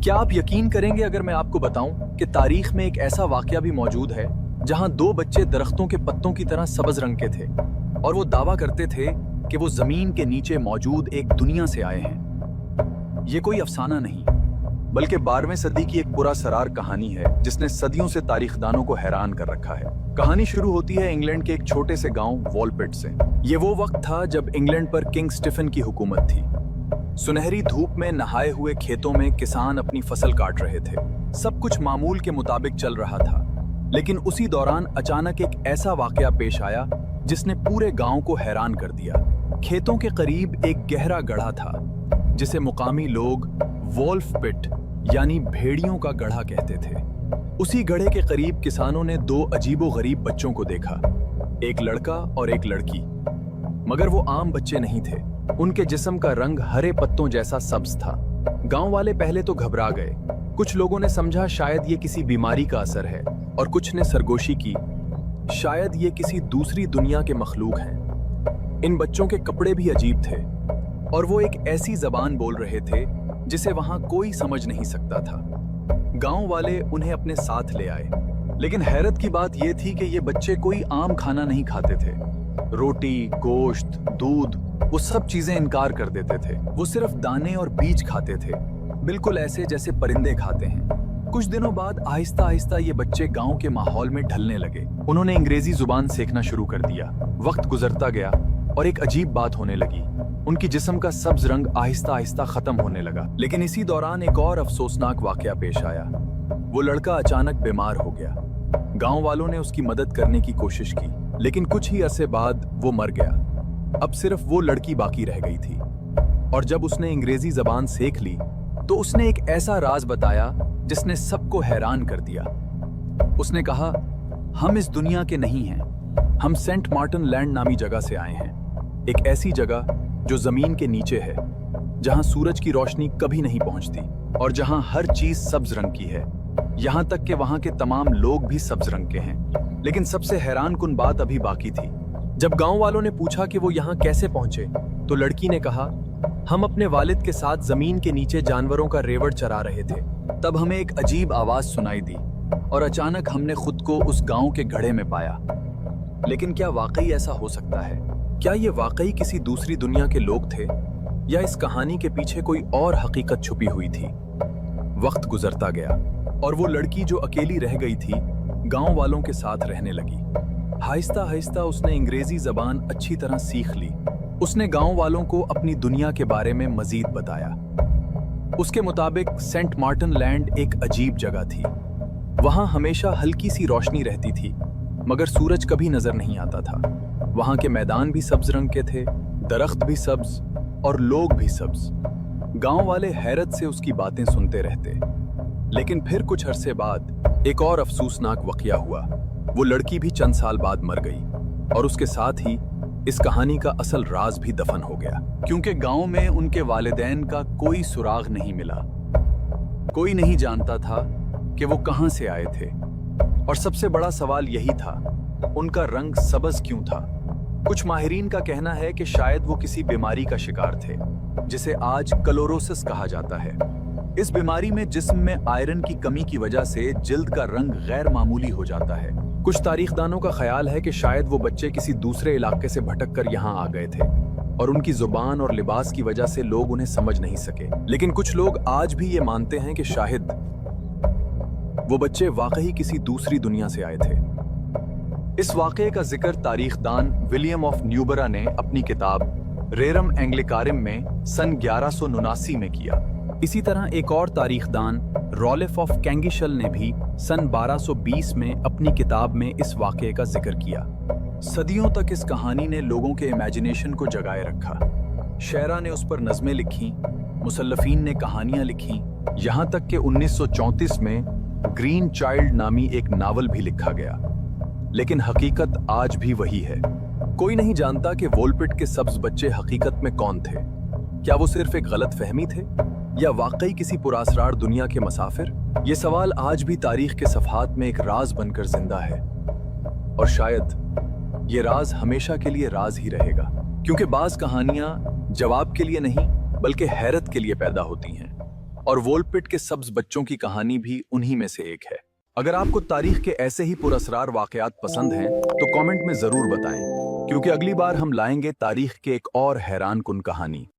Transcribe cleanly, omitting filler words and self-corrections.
क्या आप यकीन करेंगे अगर मैं आपको बताऊं कि तारीख में एक ऐसा वाकया भी मौजूद है जहां दो बच्चे दरख्तों के पत्तों की तरह सब्ज रंग के थे और वो दावा करते थे कि वो जमीन के नीचे मौजूद एक दुनिया से आए हैं। ये कोई अफसाना नहीं बल्कि 12वीं सदी की एक पुरअसरार कहानी है जिसने सदियों से तारीखदानों को हैरान कर रखा है। कहानी शुरू होती है इंग्लैंड के एक छोटे से गांव वॉलपिट से। ये वो वक्त था जब इंग्लैंड पर किंग स्टीफन की हुकूमत थी। सुनहरी धूप में नहाए हुए खेतों में किसान अपनी फसल काट रहे थे। सब कुछ मामूल के मुताबिक चल रहा था, लेकिन उसी दौरान अचानक एक ऐसा वाकया पेश आया जिसने पूरे गांव को हैरान कर दिया। खेतों के करीब एक गहरा गड्ढा था जिसे मुकामी लोग वॉल्फ पिट यानी भेड़ियों का गड्ढा कहते थे। उसी गड्ढे के करीब किसानों ने दो अजीबोगरीब बच्चों को देखा, एक लड़का और एक लड़की। मगर वो आम बच्चे नहीं थे। उनके जिस्म का रंग हरे पत्तों जैसा सब्ज था। गांव वाले पहले तो घबरा गए। कुछ लोगों ने समझा शायद ये किसी बीमारी का असर है और कुछ ने सरगोशी की शायद ये किसी दूसरी दुनिया के मखलूक हैं। इन बच्चों के कपड़े भी अजीब थे और वो एक ऐसी जबान बोल रहे थे जिसे वहां कोई समझ नहीं सकता था। गांव वाले उन्हें अपने साथ ले आए, लेकिन हैरत की बात यह थी कि ये बच्चे कोई आम खाना नहीं खाते थे। रोटी, गोश्त, दूध, वो सब चीजें इनकार कर देते थे। वो सिर्फ दाने और बीज खाते थे, बिल्कुल ऐसे जैसे परिंदे खाते हैं। कुछ दिनों बाद आहिस्ता आहिस्ता ये बच्चे गांव के माहौल में ढलने लगे। उन्होंने अंग्रेजी जुबान सीखना शुरू कर दिया। वक्त गुजरता गया और एक अजीब बात होने लगी। उनकी जिस्म का सब्ज रंग आहिस्ता आहिस्ता खत्म होने लगा। लेकिन इसी दौरान एक और अफसोसनाक वाकया पेश आया। वो लड़का अचानक बीमार हो गया। गांव वालों ने उसकी मदद करने की कोशिश की, लेकिन कुछ ही अरसे बाद वो मर गया। अब सिर्फ वो लड़की बाकी रह गई थी और जब उसने अंग्रेजी जबान सीख ली तो उसने एक ऐसा राज बताया जिसने सबको हैरान कर दिया। उसने कहा, हम इस दुनिया के नहीं हैं, हम सेंट मार्टिन लैंड नामी जगह से आए हैं। एक ऐसी जगह जो जमीन के नीचे है, जहां सूरज की रोशनी कभी नहीं पहुंचती और जहां हर चीज सब्ज रंग की है, यहां तक कि वहां के तमाम लोग भी सब्ज रंग के हैं। लेकिन सबसे हैरान कुन बात अभी बाकी थी। जब गांव वालों ने पूछा कि वो यहाँ कैसे पहुंचे, तो लड़की ने कहा, हम अपने वालिद के साथ जमीन के नीचे जानवरों का रेवड़ चरा रहे थे। तब हमें एक अजीब आवाज सुनाई दी और अचानक हमने खुद को उस गांव के गड्ढे में पाया। लेकिन क्या वाकई ऐसा हो सकता है? क्या ये वाकई किसी दूसरी दुनिया के लोग थे या इस कहानी के पीछे कोई और हकीकत छुपी हुई थी? वक्त गुजरता गया और वो लड़की जो अकेली रह गई थी गांव वालों के साथ रहने लगी। आहिस्ता आहिस्ता उसने अंग्रेजी जबान अच्छी तरह सीख ली। उसने गांव वालों को अपनी दुनिया के बारे में मजीद बताया। उसके मुताबिक सेंट मार्टिन लैंड एक अजीब जगह थी। वहां हमेशा हल्की सी रोशनी रहती थी, मगर सूरज कभी नजर नहीं आता था। वहां के मैदान भी सब्ज रंग के थे, दरख्त भी सब्ज और लोग भी सब्ज। गांव वाले हैरत से उसकी बातें सुनते रहते। लेकिन फिर कुछ अरसे बाद एक और अफसोसनाक वाकया हुआ। वो लड़की भी चंद साल बाद मर गई और उसके साथ ही इस कहानी का असल राज भी दफन हो गया, क्योंकि गांव में उनके वालिदैन का कोई सुराग नहीं मिला। कोई नहीं जानता था कि वो कहां से आए थे और सबसे बड़ा सवाल यही था, उनका रंग सब्ज क्यों था? कुछ माहिरीन का कहना है कि शायद वो किसी बीमारी का शिकार थे जिसे आज क्लोरोसिस कहा जाता है। इस बीमारी में जिस्म में आयरन की कमी की वजह से जिल्द का रंग गैर मामूली हो जाता है। कुछ तारीखदानों का ख्याल है कि शायद वो बच्चे किसी दूसरे इलाके से भटक कर यहाँ आ गए थे और उनकी जुबान और लिबास की वजह से लोग उन्हें समझ नहीं सके। लेकिन कुछ लोग आज भी ये मानते हैं कि शायद वो बच्चे वाकई किसी दूसरी दुनिया से आए थे। इस वाकये का जिक्र तारीखदान विलियम ऑफ न्यूबरा ने अपनी किताब रेरम एंग्लिकारिम में सन 1179 में किया। इसी तरह एक और तारीखदान रॉलिफ ऑफ कैंगिशल ने भी सन 1220 में अपनी किताब में इस वाकये का जिक्र किया। सदियों तक इस कहानी ने लोगों के इमेजिनेशन को जगाए रखा। शायरा ने उस पर नज़में लिखी, मुसल्लफीन ने कहानियां लिखी, यहाँ तक कि 1934 में ग्रीन चाइल्ड नामी एक नावल भी लिखा गया। लेकिन हकीकत आज भी वही है। कोई नहीं जानता कि वोलपिट के सब्ज बच्चे हकीकत में कौन थे। क्या वो सिर्फ एक गलत फहमी थे या वाकई किसी पुरासरार दुनिया के मुसाफिर? ये सवाल आज भी तारीख के सफ़हात में एक राज बनकर जिंदा है और शायद ये राज हमेशा के लिए राज ही रहेगा, क्योंकि बाज कहानियां जवाब के लिए नहीं बल्कि हैरत के लिए पैदा होती हैं। और वोल्पिट के सब्ज बच्चों की कहानी भी उन्हीं में से एक है। अगर आपको तारीख के ऐसे ही पुरअसरार वाकयात पसंद हैं तो कमेंट में जरूर बताएं, क्योंकि अगली बार हम लाएंगे तारीख के एक और हैरान कुन कहानी।